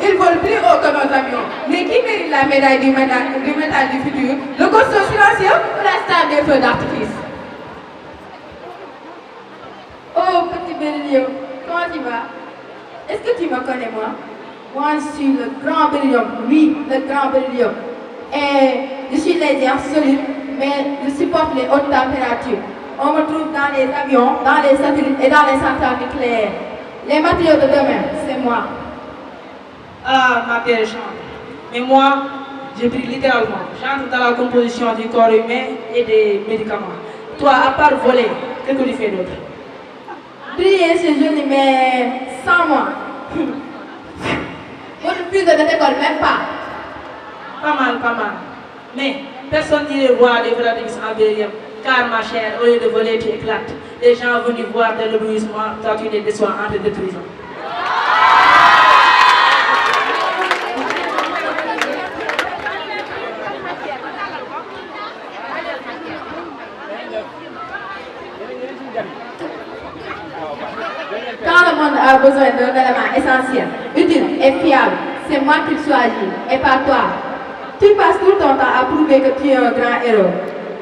Ils volent plus haut que nos avions. Mais qui mérite la médaille du métal du futur? Le costaud silencieux ou la star des feux d'artifice? Oh, petit Beryllium, comment tu vas? Est-ce que tu me connais, moi? Moi, je suis le grand Beryllium, oui, le grand Beryllium. Et je suis légère, solide, mais je supporte les hautes températures. On me trouve dans les avions, dans les satellites et dans les centrales nucléaires. Les matériaux de demain, c'est moi. Ah, ma pierre chante. Mais moi, je brille littéralement. J'entre dans la composition du corps humain et des médicaments. Toi, à part voler, qu'est-ce que tu fais d'autre? Briller, c'est joli, mais sans moi. Moi, je suis de l'école, même pas. Pas mal, pas mal. Mais personne n'irait voir les Vladimir en Beryllium. Car ma chère, au lieu de voler, tu éclates. Les gens venus voir de l'éblouissement, toi tu les déçois en te détruisant. Quand le monde a besoin d'un élément essentiel, utile et fiable, c'est moi qui le choisis, et pas toi. Tu passes tout ton temps à prouver que tu es un grand héros.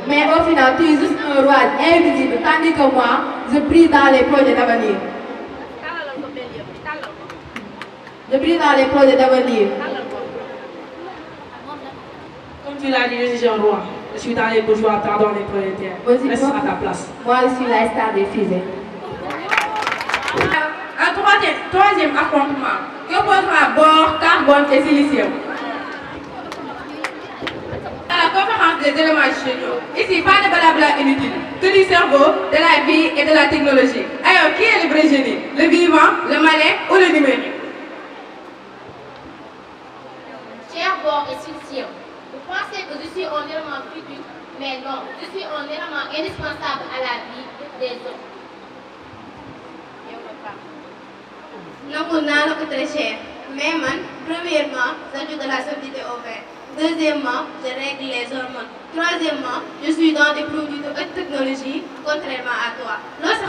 Mais au final, tu es juste un roi invisible, tandis que moi, je brille dans les projets d'avenir. Je brille dans les projets d'avenir. Comme tu l'as dit, je suis un roi. Je suis dans les bourgeois, pardon les prolétaires. Reste à ta place. Moi, je suis la star des fusées. Un troisième affrontement qui opposera bord, carbone et silicium. À la conférence des éléments géniaux, ici, pas de blabla inutile, que du cerveau, de la vie et de la technologie. Alors, qui est le vrai génie? Le vivant, le malin ou le numérique? Cher bord et silicium, vous pensez que je suis un élément futur, mais non, je suis un élément indispensable à la vie des hommes. Non, non, très cher. Mais man, premièrement, j'ajoute de la solidité au vin. Deuxièmement, je règle les hormones. Troisièmement, je suis dans des produits de haute technologie, contrairement à toi. Lorsque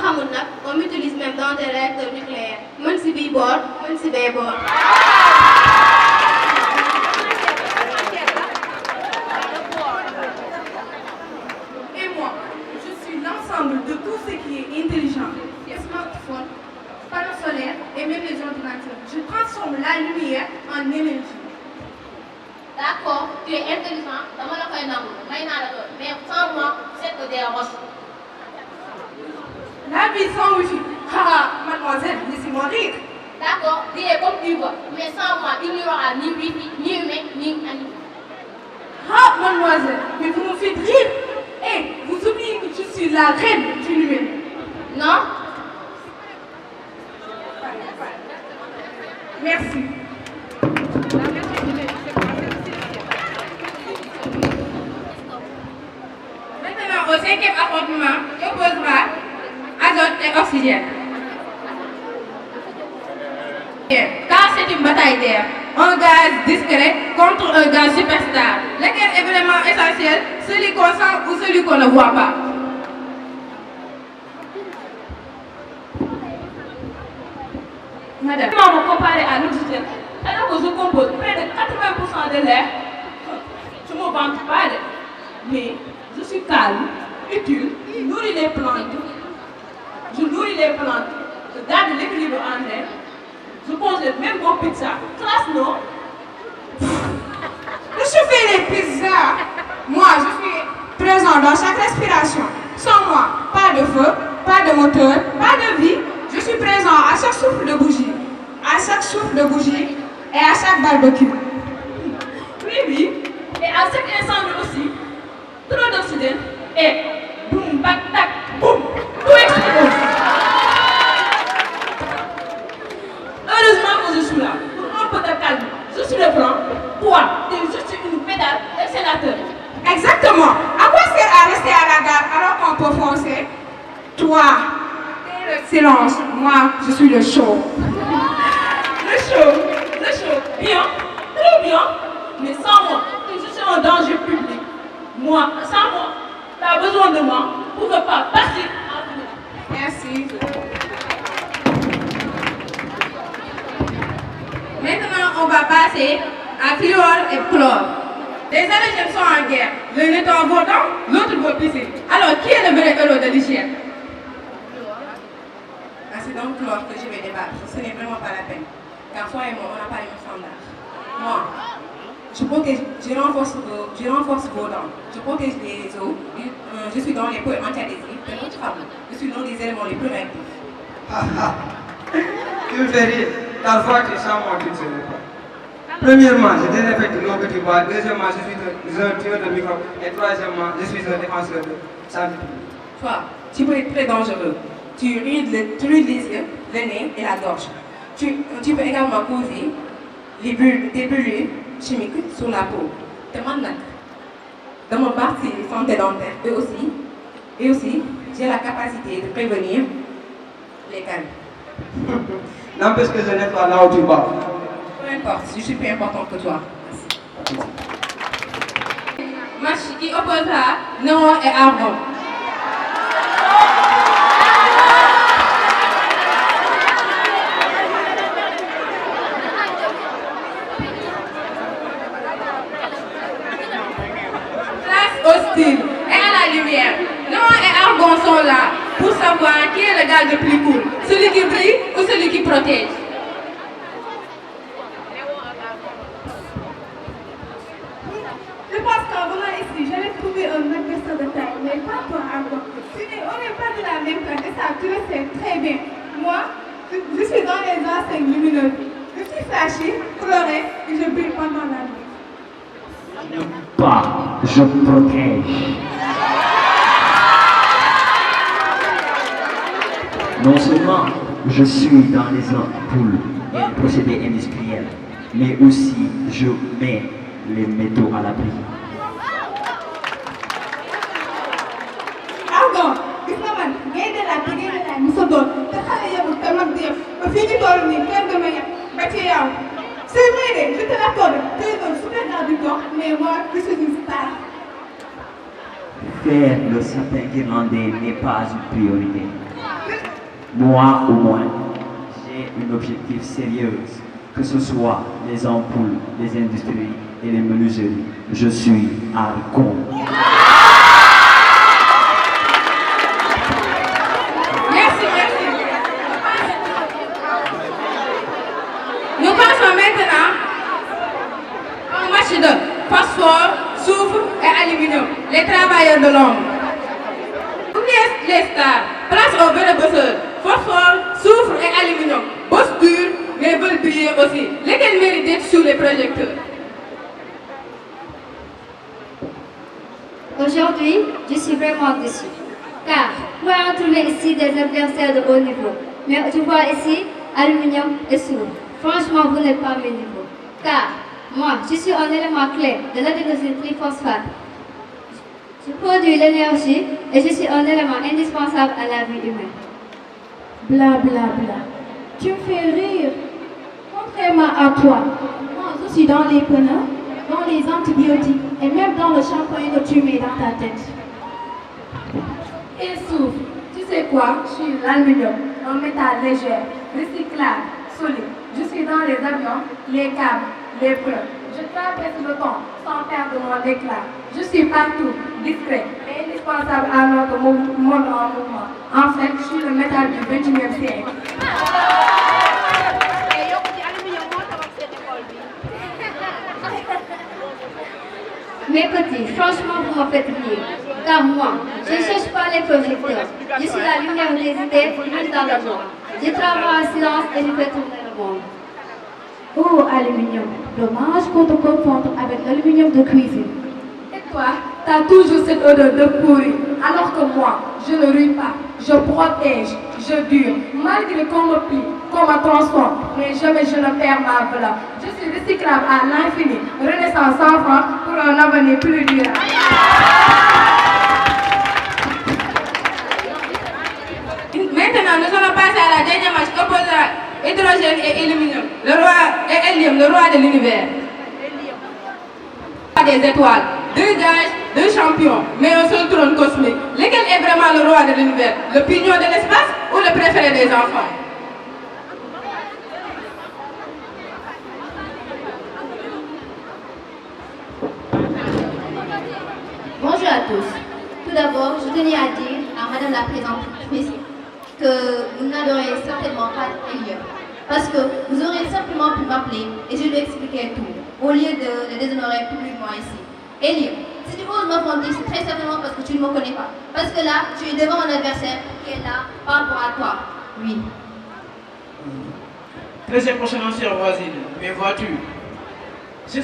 on m'utilise même dans des réacteurs nucléaires. Moi, je suis bord, moi, je suis bord. Et moi, je suis l'ensemble de tout ce qui est intelligent. Les smartphones, panneaux solaires et même les ordinateurs. Je transforme la lumière en énergie. D'accord, tu es intelligent, mais sans moi, c'est que des roches. La vie sans wifi. Haha, mademoiselle, laissez-moi rire. D'accord, dis comme tu veux, mais sans moi, il n'y aura ni wifi, ni humain, ni animal. Ah, mademoiselle, mais vous me faites rire. Et vous oubliez que je suis la reine du numérique. Non? Merci. Maintenant, au cinquième affrontement, qui opposera azote et oxygène. Car c'est une bataille d'air, un gaz discret contre un gaz superstar. Lequel est vraiment essentiel, celui qu'on sent ou celui qu'on ne voit pas? Madame, comment me comparer à l'oxygène alors que je compose près de 80% de l'air? Je ne me vante pas, mais je suis calme, utile, je nourris les plantes. Je garde l'équilibre en elles. Je congèle même vos pizzas. Classe, non? Je fais les pizzas. Moi, je suis présent dans chaque respiration. Sans moi, pas de feu, pas de moteur, pas de vie. Je suis présent à chaque souffle de bougie. À chaque souffle de bougie et à chaque barbecue. Oui. Et à chaque incendie aussi. Trop d'oxygène et boum, bac, tac, boum, tout explose. Heureusement que je suis là. Pour un peu de calme. Je suis le frein. Toi, tu es juste une pédale d'accélérateur. Exactement. À quoi sert à rester à la gare alors qu'on peut foncer? Toi, t'es le silence. Moi, je suis le show. Le show. Bien, très bien. Mais sans moi, tu es un danger public. Moi, sans moi, tu as besoin de moi pour ne pas passer à venir. Merci. Maintenant, on va passer à fluor et chlore. Les allergènes sont en guerre. L'un est en votant, l'autre veut pisser. Alors, qui est le vrai héros de l'hygiène? C'est donc chlore que je vais débattre. Ce n'est vraiment pas la peine. Car toi et moi, on n'a pas les mêmes standards. Moi, je renforce vos dents. Je protège les os. Je suis dans les points antiadhésifs. De notre femme, je suis dans les éléments les plus réactifs. Tu me fais rire. Ta voix, tu sens mon tu ne sais pas. Premièrement, je désinfecte l'eau que tu bois. Deuxièmement, je suis un tueur de microbes. Et troisièmement, je suis un défenseur de santé publique. Toi, tu peux être très dangereux. Tu rides les yeux, le nez et la gorge. Tu peux également causer des brûlures chimiques sur la peau. Te manque. Dans mon parti santé dentaire, et aussi, j'ai la capacité de prévenir les caries. N'empêche que je n'ai pas là où tu vas. Peu importe, je suis plus importante que toi. Match qui opposera Néon et Argon. Hostile et à la lumière. Néon et Argon sont là pour savoir qui est le gars le plus cool, celui qui brille ou celui qui protège. Je pense qu'en venant ici, j'allais trouver un adversaire de taille, mais pas toi, Argon. On n'est pas de la même classe, et ça, tu le sais très bien. Moi, je suis dans les enseignes lumineuses. Je suis flashy, colorée, et je brille pendant la nuit. Pas, je protège. Non seulement je suis dans les ampoules et les procédés industriels, mais aussi je mets les métaux à l'abri. Argon, gis nga man ngay delaat te ngay delaat mu sa doon te xale yebul te mag di yëpp ba fii ñu toll nii kenn dama yëpp ba ci yow. C'est vrai, je te l'accorde, tu es un super dans du corps, mais moi, je suis une star. Faire le sapin guirlandais n'est pas une priorité. Moi, au moins, j'ai un objectif sérieux, que ce soit les ampoules, les industries et les menuiseries. Je suis Argon. Merci. Nous passons maintenant au match de phosphore, soufre et aluminium, les travailleurs de l'ombre. Oubliez les stars, place aux vrais bosseurs, phosphore, soufre et aluminium, bossent dur mais veulent briller aussi, lesquels méritent d'être sous les projecteurs. Aujourd'hui, je suis vraiment déçue, car nous allons trouver ici des adversaires de haut niveau. Mais tu vois ici, aluminium et soufre. Franchement, vous n'êtes pas à mes niveaux. Car moi, je suis un élément clé de l'adénosine triphosphate. Je produis l'énergie et je suis un élément indispensable à la vie humaine. Bla bla bla. Tu me fais rire. Contrairement à toi, moi je suis dans les pneus, dans les antibiotiques et même dans le shampoing que tu mets dans ta tête. Et soufre, tu sais quoi? Je suis l'aluminium, un métal léger, recyclable, solide. Je suis dans les avions, les câbles, les pneus. Je traverse le temps sans perdre mon éclat. Je suis partout, discret et indispensable à notre monde en mouvement. En fait, je suis le métal du 21e siècle. Mes petits, franchement, vous me faites rire. Car moi, je ne cherche pas les projecteurs. Je suis la lumière des idées vue dans le monde. Je travaille en silence et je fais tourner le monde. Oh, aluminium. Dommage qu'on te confonde avec l'aluminium de cuisine. Et toi, t'as toujours cette odeur de pourri. Alors que moi, je ne ris pas. Je protège, je dure. Malgré qu'on me plie, qu'on me transforme, mais jamais je ne perds ma valeur. Je suis recyclable à l'infini. Renaissance sans fin pour un avenir plus durable. Maintenant, nous allons passer à la dernière match opposant hydrogène et aluminium, le roi de l'univers. Des étoiles, deux gages, deux champions, mais un seul trône cosmique. Lequel est vraiment le roi de l'univers? Le pignon de l'espace ou le préféré des enfants? tous. Tout d'abord, je tenais à dire à Madame la présentatrice que vous n'adorez certainement pas Elliot. Parce que vous aurez simplement pu m'appeler et je lui expliquer tout, au lieu de le déshonorer publiquement ici. Elliot, si tu oses m'affronter, c'est très certainement parce que tu ne me connais pas. Parce que là, tu es devant un adversaire qui est là par rapport à toi. Oui. Très prochainement, chère voisine, mais vois-tu, je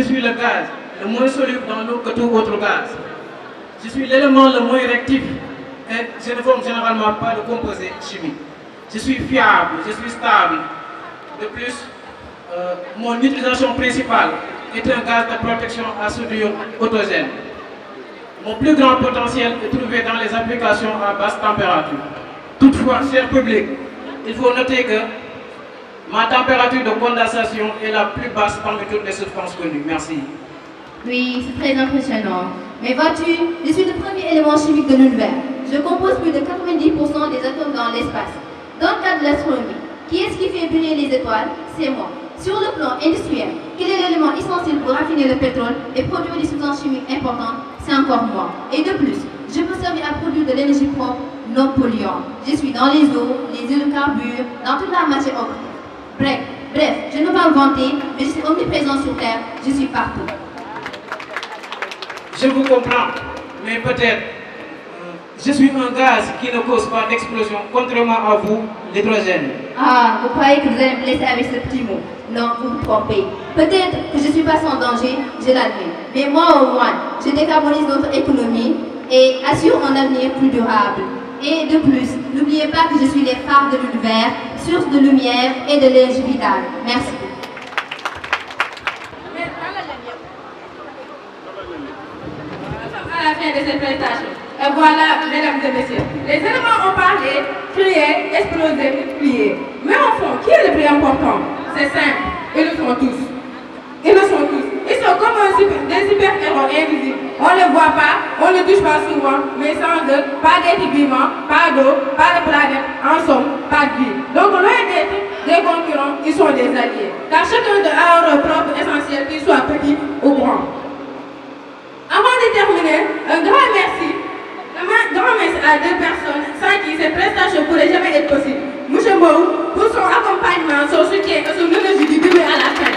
suis le gaz, le moins soluble dans l'eau que tout autre gaz. Je suis l'élément le moins réactif et je ne forme généralement pas de composés chimiques. Je suis fiable, je suis stable. De plus, mon utilisation principale est un gaz de protection à soudure autogène. Mon plus grand potentiel est trouvé dans les applications à basse température. Toutefois, cher public, il faut noter que ma température de condensation est la plus basse parmi toutes les substances connues. Merci. Oui, c'est très impressionnant. Mais vois-tu, je suis le premier élément chimique de l'univers. Je compose plus de 90% des atomes dans l'espace. Dans le cadre de l'astronomie, qui est-ce qui fait briller les étoiles? C'est moi. Sur le plan industriel, quel est l'élément essentiel pour raffiner le pétrole et produire des substances chimiques importantes? C'est encore moi. Et de plus, je peux servir à produire de l'énergie propre, non polluante. Je suis dans les eaux, les hydrocarbures, dans toute la matière organique. Bref, je ne vais pas me vanter, mais je suis omniprésent sur Terre, je suis partout. Je vous comprends, mais peut-être je suis un gaz qui ne cause pas d'explosion, contrairement à vous, l'hydrogène. Ah, vous croyez que vous allez me blesser avec ce petit mot? Non, vous vous trompez. Peut-être que je suis pas sans danger, je l'admets. Mais moi au moins, je décarbonise notre économie et assure un avenir plus durable. Et de plus, n'oubliez pas que je suis les phares de l'univers, source de lumière et de l'énergie vitale. Merci. À la fin de cette présentation. Et voilà, mesdames et messieurs, les éléments ont parlé, crié, explosé, multiplié. Mais au fond, qui est le plus important? C'est simple, ils le sont tous. Ils le sont tous. Ils sont comme des super-héros invisibles. On ne les voit pas, on ne les touche pas souvent, mais sans eux, pas d'être vivant, pas d'eau, pas de planète, en somme, pas de vie. Donc loin d'être des concurrents, ils sont des alliés. Car chacun d'eux a un rôle propre essentiel, qu'il soit petit ou grand. Avant de terminer, un grand merci à deux personnes sans qui ces prestations ne pourraient jamais être possibles. M. Mou pour son accompagnement, son soutien et son énergie du début à la fin.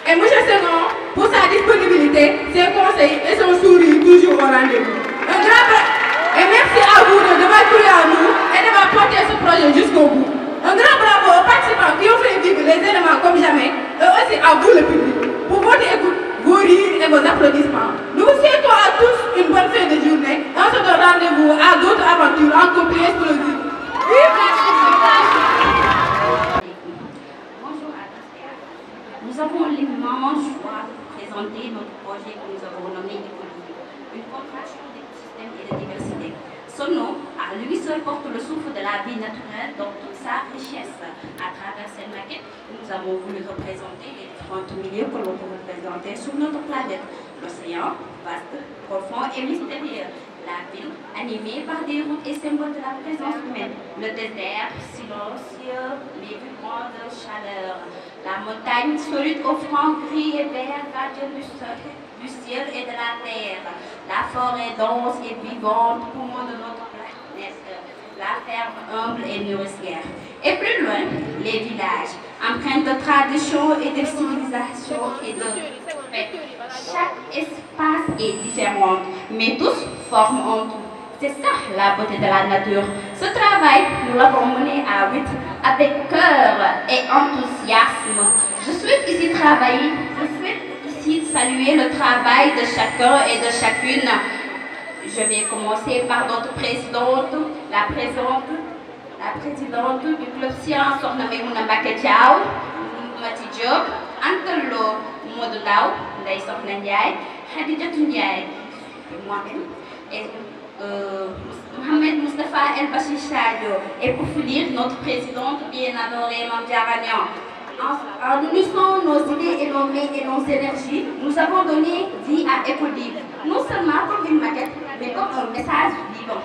Et M. Segon pour sa disponibilité, ses conseils et son sourire toujours au rendez-vous. Et merci à vous de m'avoir cru à nous et de m'avoir porté ce projet jusqu'au bout. Un grand bravo aux participants qui ont fait vivre les éléments comme jamais et aussi à vous le public pour votre écoute, vos rires et vos applaudissements. Nous vous souhaitons à tous une bonne fin de journée et on se donne rendez-vous à d'autres aventures encore plus explosives. Vive la Bonjour à tous. Nous avons l'immense joie de présenter notre projet que nous avons nommé Écologie, une contraction d'écosystèmes et de diversité. Son nom, à lui seul, porte le souffle de la vie naturelle dans toute sa richesse. À travers cette maquette, nous avons voulu représenter les différents milieux que l'on peut représenter sur notre planète. L'océan, vaste, profond et mystérieux. La ville, animée par des routes et symboles de la présence humaine. Le désert, silencieux, mais vibrant de chaleur. La montagne, solide, offrant gris et vert, gardien du ciel et de la terre. La forêt dense et vivante, poumon de notre planète. La ferme humble et nourricière. Et plus loin, les villages, empreintes de tradition et de civilisation et de paix. Chaque espace est différent, mais tous forment un tout. C'est ça la beauté de la nature. Ce travail, nous l'avons mené à 8 avec cœur et enthousiasme. Je souhaite ici saluer le travail de chacun et de chacune. Je vais commencer par notre présidente, la présidente du club science, Sokhna Maimouna Mbacké Thiaw, Mati Diop, Anta Lo Modou Ndaw, Ndeye Sokhna Ndiaye, Khadijatou Ndiaye, moi-même, et Mohamed Moustapha El Bachir Sadio, et pour finir, notre présidente bien adorée, Mame Diarra Niang. En unissant nos idées et nos mains et nos énergies, nous avons donné vie à Écolib, non seulement comme une maquette, mais comme un message vivant.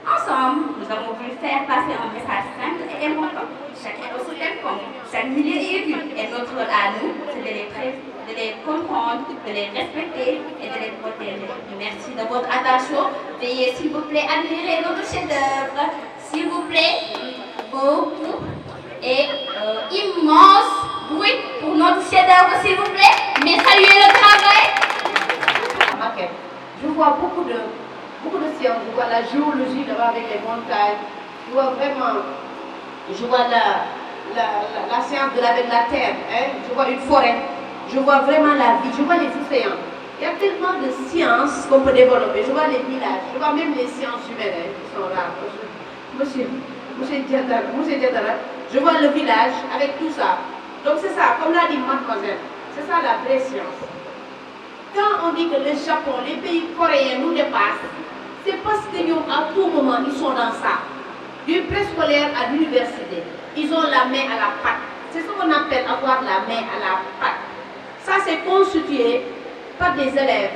Ensemble, nous avons voulu faire passer un message simple et important. Chaque écosystème compte, chaque milieu est utile et notre rôle à nous, c'est de les comprendre, de les respecter et de les protéger. Merci de votre attention. Veuillez s'il vous plaît admirer notre chef-d'œuvre. S'il vous plaît, beaucoup et immense bruit pour notre chef-d'œuvre, s'il vous plaît. Mais saluez le travail. Okay. Je vois beaucoup de sciences. Je vois la géologie là-bas avec les montagnes. Je vois vraiment, la science avec la terre. Hein? Je vois une forêt. Je vois vraiment la vie. Je vois les océans. Il y a tellement de sciences qu'on peut développer. Je vois les villages. Je vois même les sciences humaines qui sont là. Monsieur Diatara, je vois le village avec tout ça. Donc c'est ça, comme l'a dit mademoiselle, c'est ça la vraie science. Quand on dit que le Japon, les pays coréens nous dépassent, c'est parce qu'à tout moment, ils sont dans ça. Du préscolaire à l'université, ils ont la main à la pâte. C'est ce qu'on appelle avoir la main à la pâte. Ça, c'est constitué par des élèves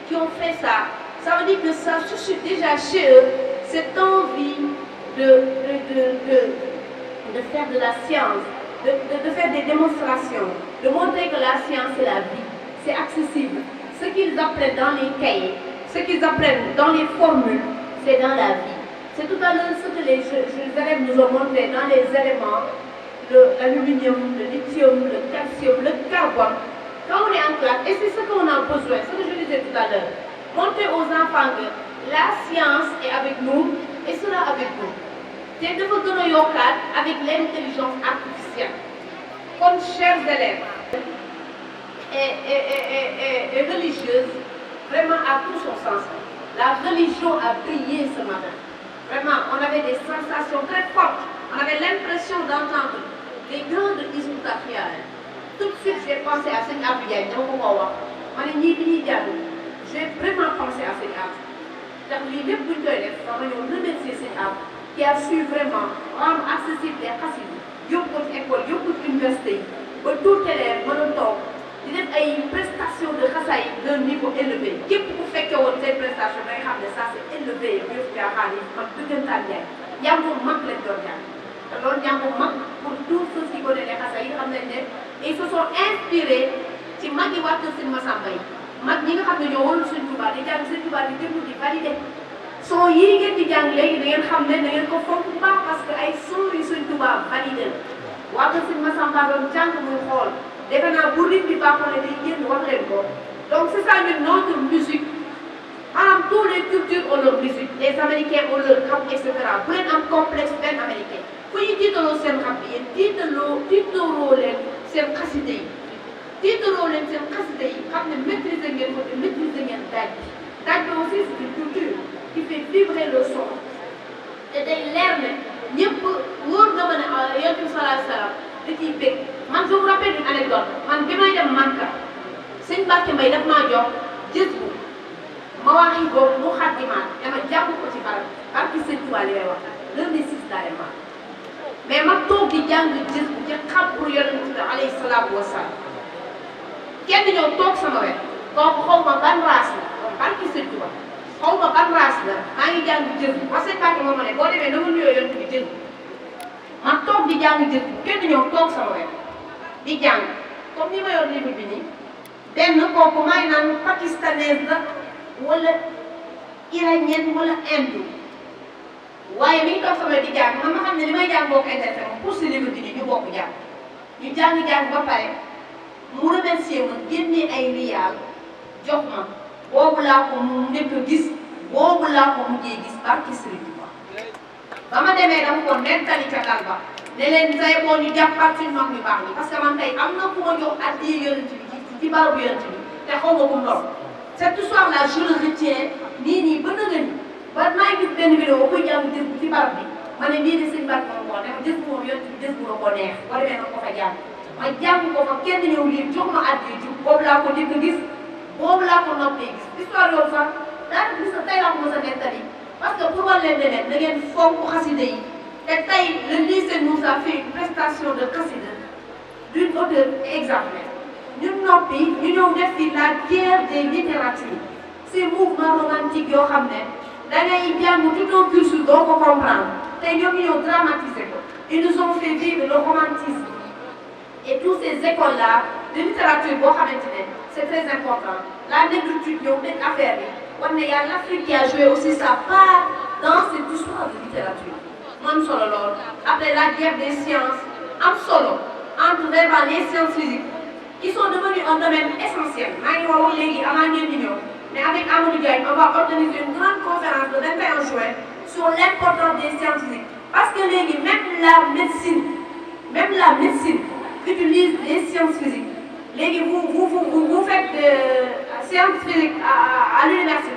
qui ont fait ça. Ça veut dire que ça suscite déjà chez eux cette envie de faire de la science, de faire des démonstrations, de montrer que la science c'est la vie, c'est accessible. Ce qu'ils apprennent dans les cahiers, ce qu'ils apprennent dans les formules, c'est dans la vie. C'est tout à l'heure ce que les élèves nous ont montré dans les éléments, l'aluminium, le lithium, le calcium, le carbone. Quand on est en classe, et c'est ce qu'on a besoin, ce que je disais tout à l'heure, montrer aux enfants que la science est avec nous et sera avec nous. C'est de vous donner avec l'intelligence artificielle. Comme chers élèves et religieuses, vraiment à tout son sens. La religion a brillé ce matin. Vraiment, on avait des sensations très fortes. On avait l'impression d'entendre des grandes ismutafias. Tout de suite, j'ai pensé à cette Abdiaï. J'ai vraiment pensé à cette Abdiaï. Donc, les deux bouts de l'élève, on va remercier cette Abdiaï qui a su vraiment rendre accessible les xasida yóbbu ko ci école yóbbu ko ci université yi ba tout élève mën a toog di def ay prestations de xasaay d'un niveau élevé képp ku fekkee woon ces prestations da nga xam ne ça c'est élevé yëpp jaaxaan yi man dëggantaan yaay njàngu mag lañ doon jàng te loolu njàngu mag pour tous ceux qui connaissent les xasaay yi xam nañ ne ils se sont inspirés ci mag yi waa kër Sëñ Massamba yi mag ñi nga xam ne ñoo woon Sëñ Tuubaa di jàng Sëñ Tuubaa di déglu di validé son yii ngeen di jàng léegi da ngeen xam ne da ngeen ko fonk bu baax parce que ay son yu Sëñ Tuubaa validé la waa kër Sëñ Massamba doon jàng muy xool defe naa bu rythme bi baaxoon ne day génn wax leen ko donc c'est ça ñun notre musique maanaam tous les cultures ont leur musique les américains ont leur rap et cetera bu leen am complexe benn américain fu ñu tiitaloo seen rap bi yéen tiitaloo leen seen xasida yi tiitaloo leen seen xasida yi xam ne maîtriser ngeen ko te maîtriser ngeen daaj bi aussi c'est une culture qui fait vibrer le son te day leer ne ñëpp wóor na ma ne Yonent bi sallallahu alayhi wa sallam da ciy bég man je vous rappelle une anecdote man bi may dem Makka sëñ Mbacke Mbaye daf maa jox gis bu ma wax yi boobu mu xaddimaat dama jàpp ko ci barab barki sëñ Tuubaa li may wax lundi 6 daa dem mais ma toog di jàng gis bu ci xabru Yonent bi alayhi salaatu wa salaam kenn ñëw toog sama wet kooku xaw ma ban race la barki sëñ Tuubaa xaw ma ban race la maa ngi jàng jën parce que Mbacke moo ma ne boo demee na ma nuyoo Yonent bi jën ma toog di jàng jën kenn ñëw toog sama wet di jàng comme ni ma yor livre bi nii benn kooku may naan pakistanaise la wala iranienne wala inde waaye mi ngi toog sama wet di jàng man ma xam ne li may jàng boo ko intéressé ma pour si livre bi nii ñu bokk jàng ñu jàng ba pare mu remercier ma génnee ay riyaal jox ma boobu laa ko mu njëkk a gis boobu laa ko mujjee gis barki Sëriñ Tuubaa ba ma demee dama ko nettali ca dal ba ne leen say boo ñu jàppaat suñu mag ñu baax ni parce que man tey am na ku ma jox addiya Yonent bi ci barabu Yonent bi te xaw ma ko mu doon cette histoire là je le retiens nii ba nëgë ni ba maa ngi gis benn vidéo kuy jàng jës ci barab bi ma ne lii de sëñ Mbacke moom moo dama jës moom Yonent bi jës bu la ko neex boo demee nag ko fa jàng ma jàng ko fa kenn ñëw lii jox ma addiya ji boobu laa ko njëkk a gis boobu laa ko noppee gis histoire yooyu sax daanaka gis nga tey laa ko mos a nettali parce que pour wan leen ne leen da ngeen fonk xasida yi te tey le lycée nous a fait une prestation de xasida d'une auteure exemplaire ñu noppi ñu ñëw def fi la guerre des littératures ces mouvements romantiques yoo xam ne da ngay jàng tout un cursus doo ko comprendre te ñoom ñu ñëw dramatiser ko ils nous ont fait vivre le romantisme et toutes ces écoles-là de littérature c'est très important. La négritude, il y a une affaire. Il y a l'Afrique qui a joué aussi sa part dans cette histoire de littérature. Après la guerre des sciences, entre vraiment les sciences physiques, qui sont devenues un domaine essentiel. Mais avec Amadou Diagne, on va organiser une grande conférence le 21 juin sur l'importance des sciences physiques. Parce que même la médecine utilise les sciences physiques. Vous faites des sciences physiques à l'université.